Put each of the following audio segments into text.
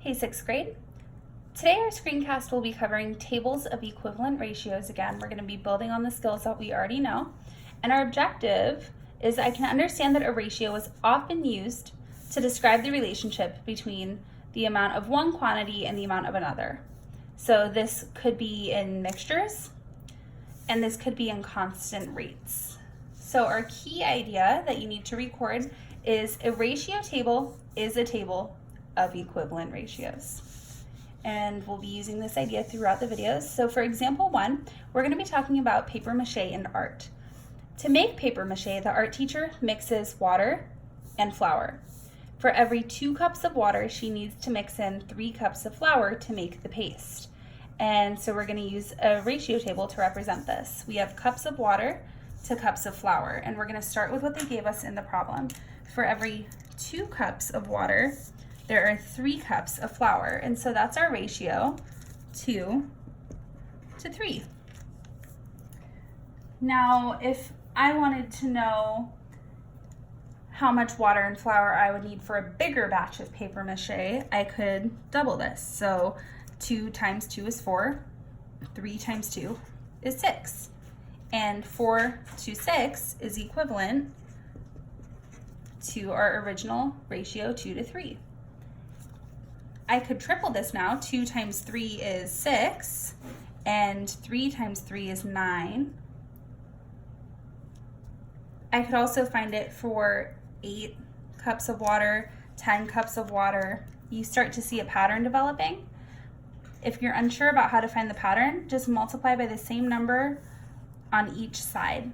Hey, sixth grade. Today our screencast will be covering tables of equivalent ratios. Again, we're going to be building on the skills that we already know. And our objective is I can understand that a ratio is often used to describe the relationship between the amount of one quantity and the amount of another. So this could be in mixtures, and this could be in constant rates. So our key idea that you need to record is a ratio table is a table of equivalent ratios. And we'll be using this idea throughout the videos. So for example 1, we're going to be talking about paper mache and art. To make paper mache, the art teacher mixes water and flour. For every 2 cups of water, she needs to mix in 3 cups of flour to make the paste. And so we're going to use a ratio table to represent this. We have cups of water to cups of flour, and we're going to start with what they gave us in the problem. For every 2 cups of water, there are 3 cups of flour, and so that's our ratio, 2 to 3. Now, if I wanted to know how much water and flour I would need for a bigger batch of paper mache, I could double this. So 2 times 2 is 4, 3 times 2 is 6, and 4 to 6 is equivalent to our original ratio, 2 to 3. I could triple this now. 2 times 3 is 6, and 3 times 3 is 9. I could also find it for 8 cups of water, 10 cups of water. You start to see a pattern developing. If you're unsure about how to find the pattern, just multiply by the same number on each side.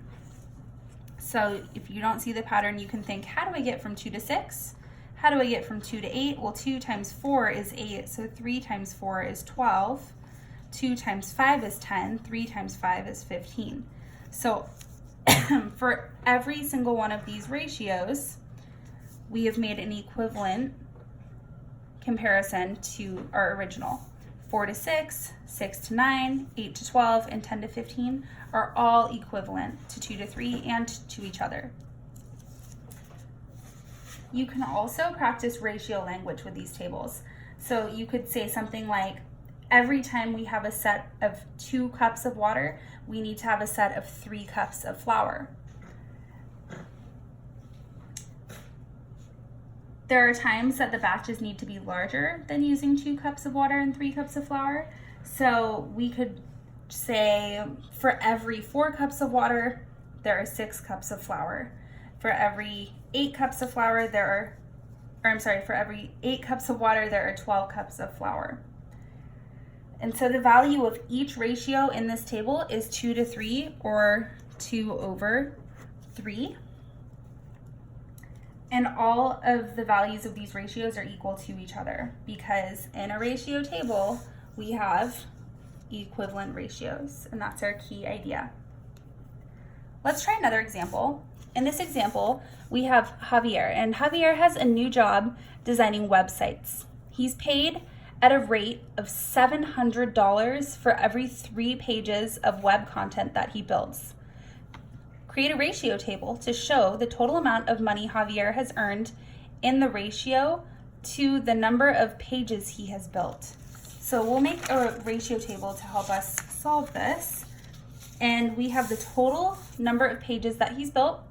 So if you don't see the pattern, you can think, how do I get from 2 to 6? How do I get from 2 to 8? Well, 2 times 4 is 8, so 3 times 4 is 12. 2 times 5 is 10. 3 times 5 is 15. So for every single one of these ratios, we have made an equivalent comparison to our original. 4 to 6, 6 to 9, 8 to 12, and 10 to 15 are all equivalent to 2 to 3 and to each other. You can also practice ratio language with these tables. So you could say something like, every time we have a set of 2 cups of water, we need to have a set of 3 cups of flour. There are times that the batches need to be larger than using 2 cups of water and 3 cups of flour. So we could say for every 4 cups of water, there are 6 cups of flour. For every 8 cups of flour, for every 8 cups of water, there are 12 cups of flour. And so the value of each ratio in this table is 2 to 3, or 2 over 3. And all of the values of these ratios are equal to each other, because in a ratio table, we have equivalent ratios, and that's our key idea. Let's try another example. In this example, we have Javier, and Javier has a new job designing websites. He's paid at a rate of $700 for every 3 pages of web content that he builds. Create a ratio table to show the total amount of money Javier has earned in the ratio to the number of pages he has built. So we'll make a ratio table to help us solve this. And we have the total number of pages that he's built,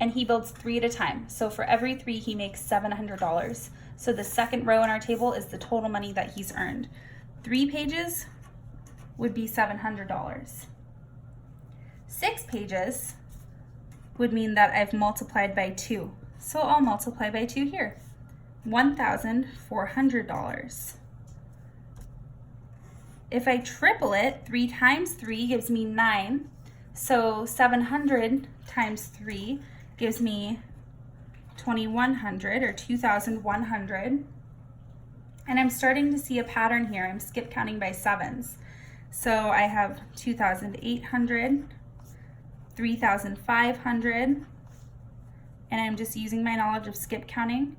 and he builds 3 at a time. So for every 3, he makes $700. So the second row in our table is the total money that he's earned. 3 pages would be $700. 6 pages would mean that I've multiplied by 2. So I'll multiply by 2 here. $1,400. If I triple it, 3 times 3 gives me 9. So 700 times 3 gives me 2,100, or 2,100. And I'm starting to see a pattern here. I'm skip counting by 7s. So I have 2,800, 3,500, and I'm just using my knowledge of skip counting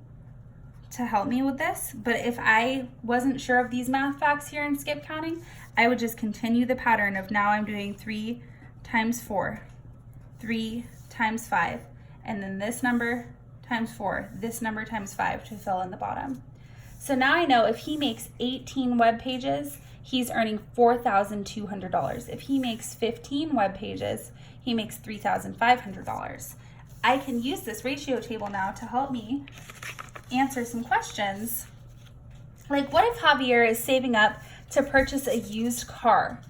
to help me with this. But if I wasn't sure of these math facts here in skip counting, I would just continue the pattern of now I'm doing 3 times 4, 3 times 5, and then this number times 4, this number times 5 to fill in the bottom. So now I know if he makes 18 web pages, he's earning $4,200. If he makes 15 web pages, he makes $3,500. I can use this ratio table now to help me answer some questions. Like, what if Javier is saving up to purchase a used car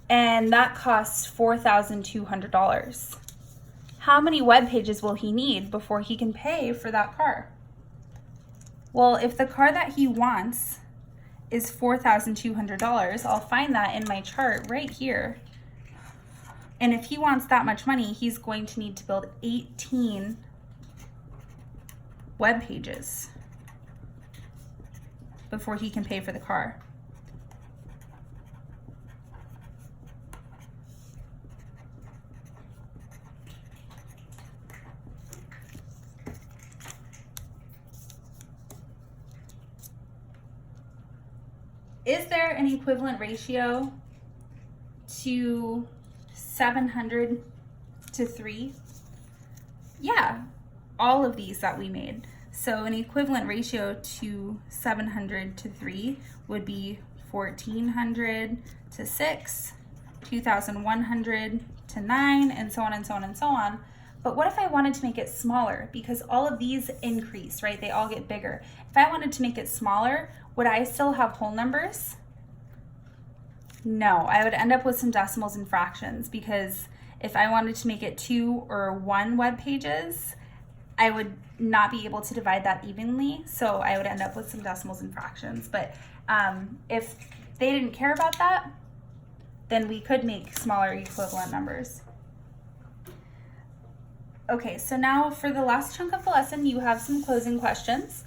and that costs $4,200? How many web pages will he need before he can pay for that car? Well, if the car that he wants is $4,200, I'll find that in my chart right here. And if he wants that much money, he's going to need to build 18 web pages before he can pay for the car. Is there an equivalent ratio to 700 to 3? Yeah, all of these that we made. So an equivalent ratio to 700 to 3 would be 1400 to 6, 2100 to 9, and so on and so on and so on. But what if I wanted to make it smaller? Because all of these increase, right? They all get bigger. If I wanted to make it smaller, would I still have whole numbers? No, I would end up with some decimals and fractions, because if I wanted to make it 2 or 1 web pages, I would not be able to divide that evenly, so I would end up with some decimals and fractions. But if they didn't care about that, then we could make smaller equivalent numbers. Okay, so now for the last chunk of the lesson, you have some closing questions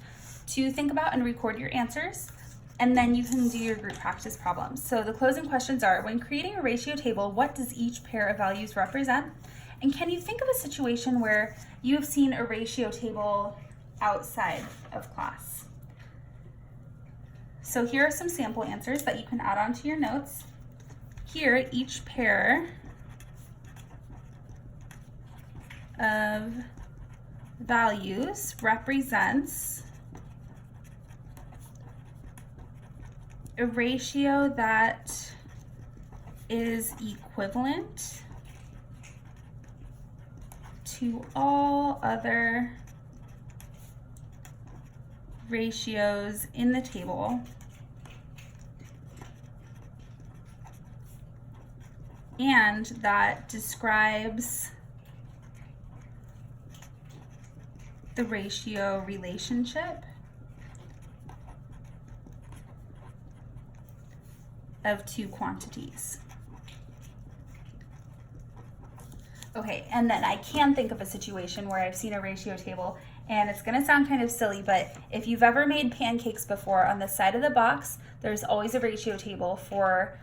to think about and record your answers, and then you can do your group practice problems. So the closing questions are, when creating a ratio table, what does each pair of values represent? And can you think of a situation where you have seen a ratio table outside of class? So here are some sample answers that you can add on to your notes. Here, each pair of values represents a ratio that is equivalent to all other ratios in the table and that describes the ratio relationship of two quantities. Okay, and then I can think of a situation where I've seen a ratio table, and it's gonna sound kind of silly, but if you've ever made pancakes before, on the side of the box, there's always a ratio table for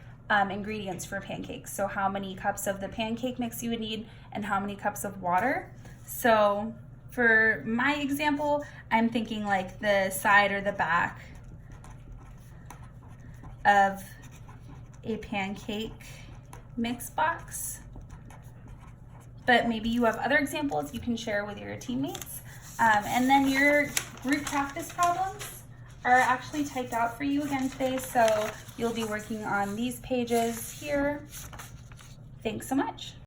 ingredients for pancakes. So how many cups of the pancake mix you would need and how many cups of water. So for my example, I'm thinking like the side or the back of a pancake mix box. But maybe you have other examples you can share with your teammates. And then your group practice problems are actually typed out for you again today, so you'll be working on these pages here. Thanks so much.